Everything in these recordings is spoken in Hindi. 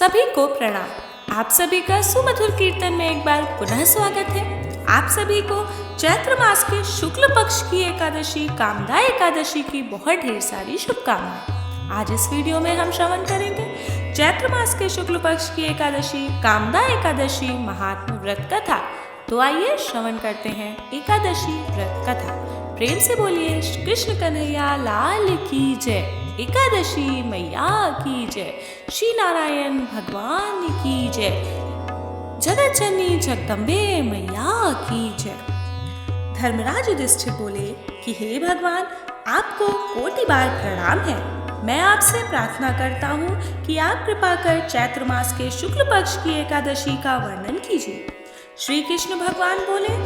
सभी को प्रणाम। आप सभी का सुमधुर कीर्तन में एक बार पुनः स्वागत है। आप सभी को चैत्र मास के शुक्ल पक्ष की एकादशी कामदा एकादशी की बहुत ढेर सारी शुभकामनाएं। आज इस वीडियो में हम श्रवण करेंगे चैत्र मास के शुक्ल पक्ष की एकादशी कामदा एकादशी महात्म व्रत कथा। तो आइए श्रवण करते हैं एकादशी व्रत कथा। प्रेम से बोलिए श्री कृष्ण कन्हैया लाल की जय। एकादशी मैया की जय। श्री नारायण भगवान की जय। जगत जननी जगदम्बे मैया की जय। धर्मराज युधिष्ठिर बोले कि हे भगवान, आपको कोटि बार प्रणाम है। मैं आपसे प्रार्थना करता हूँ कि आप कृपा कर चैत्र मास के शुक्ल पक्ष की एकादशी का वर्णन कीजिए। श्री कृष्ण भगवान बोले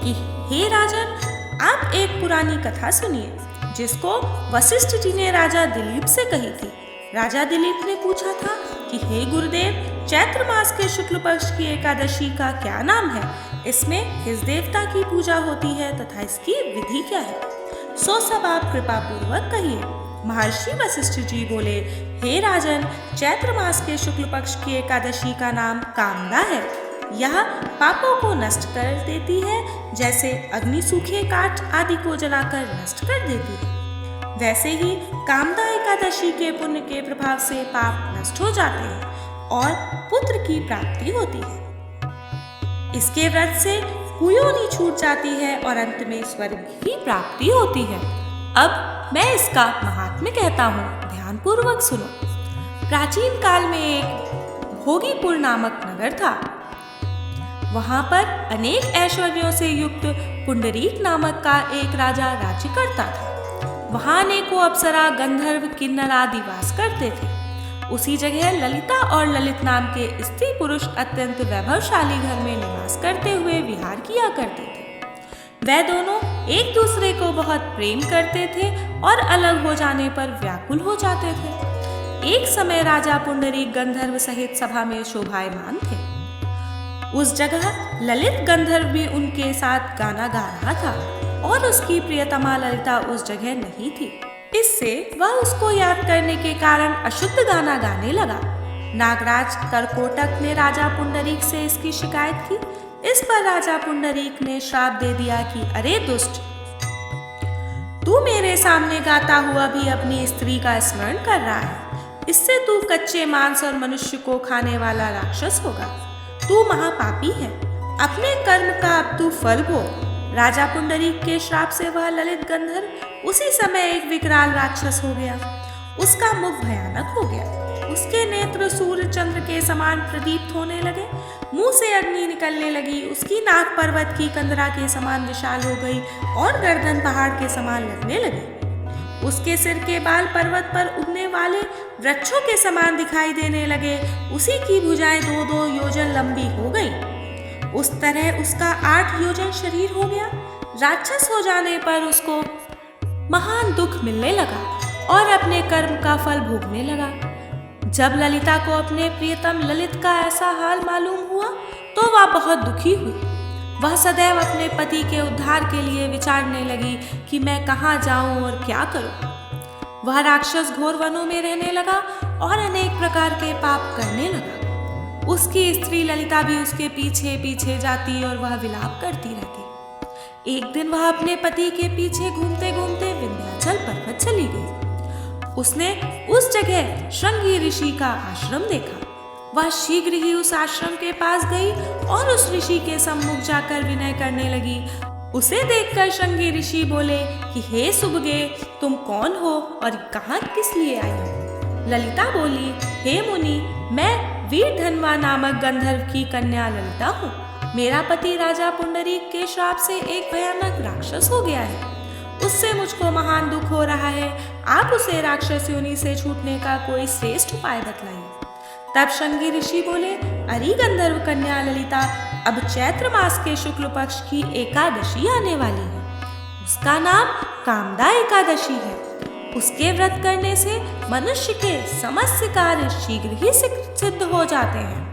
कि हे राजन, आप एक पुरानी कथा सुनिए जिसको वशिष्ठ जी ने राजा दिलीप से कही थी। राजा दिलीप ने पूछा था कि हे गुरुदेव, चैत्र मास के शुक्ल पक्ष की एकादशी का क्या नाम है? इसमें किस देवता की पूजा होती है तथा इसकी विधि क्या है? सो सब आप कृपा पूर्वक कहिए। महर्षि वशिष्ठ जी बोले, हे राजन, चैत्र मास के शुक्ल पक्ष की एकादशी का नाम कामदा है। यह पापों को नष्ट कर देती है, जैसे अग्नि सूखे काठ आदि को जलाकर नष्ट कर देती है। वैसे ही कामदा एकादशी के पुण्य के प्रभाव से पाप नष्ट हो जाते हैं और पुत्र की प्राप्ति होती है। इसके व्रत से कुयोनि छूट जाती है और अंत में स्वर्ग की प्राप्ति होती है। अब मैं इसका महात्म्य कहता हूँ, ध्यान पूर्वक सुनो। प्राचीन काल में एक भोगीपुर नामक नगर था। वहां पर अनेक ऐश्वर्यों से युक्त पुंडरीक नामक का एक राजा राज्य करता था। वहां अनेकों अप्सरा, गंधर्व, किन्नर आदि वास करते थे। उसी जगह ललिता और ललित नाम के स्त्री पुरुष अत्यंत वैभवशाली घर में निवास करते हुए विहार किया करते थे। वे दोनों एक दूसरे को बहुत प्रेम करते थे और अलग हो जाने पर व्याकुल हो जाते थे। एक समय राजा पुंडरीक गंधर्व सहित सभा में शोभायमान थे। उस जगह ललित गंधर्व भी उनके साथ गाना गा रहा था और उसकी प्रियतमा ललिता उस जगह नहीं थी। इससे वह उसको याद करने के कारण अशुद्ध गाना गाने लगा। नागराज करकोटक ने राजा पुंडरीक से इसकी शिकायत की। इस पर राजा पुंडरीक ने श्राप दे दिया कि अरे दुष्ट, तू मेरे सामने गाता हुआ भी अपनी स्त्री का स्मरण कर रहा है। इससे तू कच्चे मांस और मनुष्य को खाने वाला राक्षस होगा। तू महापापी है। अपने कर्म का अब तू फल भोग। राजा पुंडरीक के श्राप से वह ललित गंधर्व उसी समय एक विकराल राक्षस हो गया। उसका मुख भयानक हो गया। उसके नेत्र सूर्य चंद्र के समान प्रदीप्त होने लगे। मुंह से अग्नि निकलने लगी। उसकी नाक पर्वत की कंदरा के समान विशाल हो गई और गर्दन पहाड़ के समान लगने लगी। उसके सिर के बाल पर्वत पर उगने वाले वृक्षों के समान दिखाई देने लगे। उसी की भुजाएं 2-2 योजन लंबी हो गई। उस तरह उसका 8 योजन शरीर हो गया। राक्षस हो जाने पर उसको महान दुख मिलने लगा और अपने कर्म का फल भोगने लगा। जब ललिता को अपने प्रियतम ललित का ऐसा हाल मालूम हुआ तो वह बहुत दुखी हुई। वह सदैव अपने पति के उद्धार के लिए विचारने लगी कि मैं कहाँ जाऊं और क्या करूं। वह राक्षस घोर वनों में रहने लगा और अनेक प्रकार के पाप करने लगा। उसकी स्त्री ललिता भी उसके पीछे पीछे जाती और वह विलाप करती रहती। एक दिन वह अपने पति के पीछे घूमते घूमते विंध्याचल पर्वत चली गई। उसने उस जगह श्रृंगी ऋषि का आश्रम देखा। वह शीघ्र ही उस आश्रम के पास गई और उस ऋषि के सम्मुख जाकर विनय करने लगी। उसे देखकर श्रृंगी ऋषि बोले कि हे सुबगे, तुम कौन हो और कहाँ किस लिए आई हो? ललिता बोली, हे मुनि, मैं वीर धनवा नामक गंधर्व की कन्या ललिता हूँ। मेरा पति राजा पुंडरीक के श्राप से एक भयानक राक्षस हो गया है। उससे मुझको महान दुख हो रहा है। आप उसे राक्षस योनि से छूटने का कोई श्रेष्ठ उपाय बतलाइए। तब श्रृंगी ऋषि बोले, अरे गंधर्व कन्या ललिता, अब चैत्र मास के शुक्ल पक्ष की एकादशी आने वाली है। उसका नाम कामदा एकादशी है। उसके व्रत करने से मनुष्य के समस्त कार्य शीघ्र ही सिद्ध हो जाते हैं।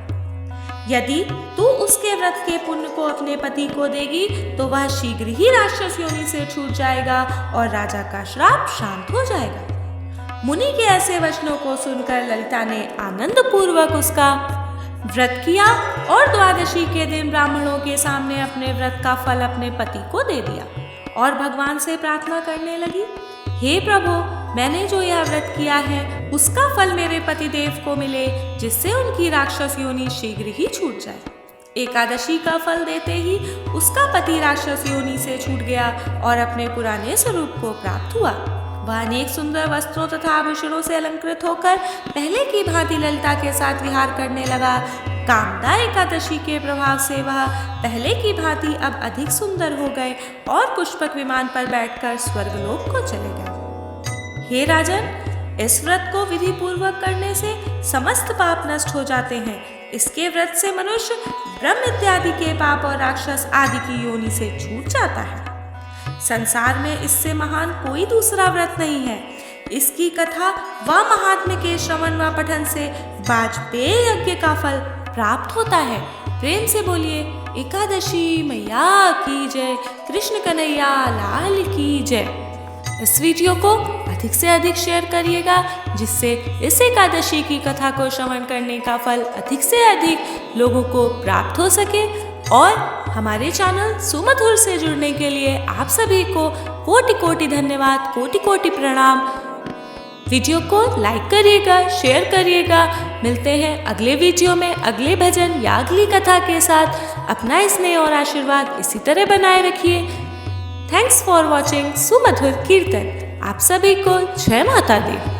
यदि तू उसके व्रत के पुण्य को अपने पति को देगी तो वह शीघ्र ही राक्षस योनि से छूट जाएगा और राजा का श्राप शांत हो जाएगा। मुनि के ऐसे वचनों को सुनकर ललिता ने आनंद पूर्वक उसका व्रत किया और द्वादशी के दिन ब्राह्मणों के सामने अपने व्रत का फल अपने पति को दे दिया और भगवान से प्रार्थना करने लगी, हे प्रभु, मैंने जो यह व्रत किया है उसका फल मेरे पति देव को मिले, जिससे उनकी राक्षस योनि शीघ्र ही छूट जाए। एकादशी का फल देते ही उसका पति राक्षस योनि से छूट गया और अपने पुराने स्वरूप को प्राप्त हुआ। वह अनेक सुंदर वस्त्रों तथा आभूषणों से अलंकृत होकर पहले की भांति ललिता के साथ विहार करने लगा। कामदा एकादशी के प्रभाव से वह पहले की भांति अब अधिक सुंदर हो गए और पुष्पक विमान पर बैठकर स्वर्गलोक को चले गए। हे राजन, इस व्रत को विधि पूर्वक करने से समस्त पाप नष्ट हो जाते हैं। इसके व्रत से मनुष्य ब्रह्म इत्यादि के पाप और राक्षस आदि की योनि से छूट जाता है। संसार में इससे महान कोई दूसरा व्रत नहीं है। इसकी कथा व महात्म्य के श्रवण व पठन से वाजपेय यज्ञ का फल प्राप्त होता है। प्रेम से बोलिए एकादशी मैया की जय, कृष्ण कन्हैया लाल की जय। इस वीडियो को अधिक से अधिक शेयर करिएगा, जिससे इस एकादशी की कथा को श्रवण करने का फल अधिक से अधिक लोगों को प्राप्त हो सके। और हमारे चैनल सुमधुर से जुड़ने के लिए आप सभी को कोटि कोटि धन्यवाद, कोटि कोटि प्रणाम। वीडियो को लाइक करिएगा, शेयर करिएगा। मिलते हैं अगले वीडियो में अगले भजन या अगली कथा के साथ। अपना स्नेह और आशीर्वाद इसी तरह बनाए रखिए। थैंक्स फॉर वॉचिंग सुमधुर कीर्तन। आप सभी को जय माता दी।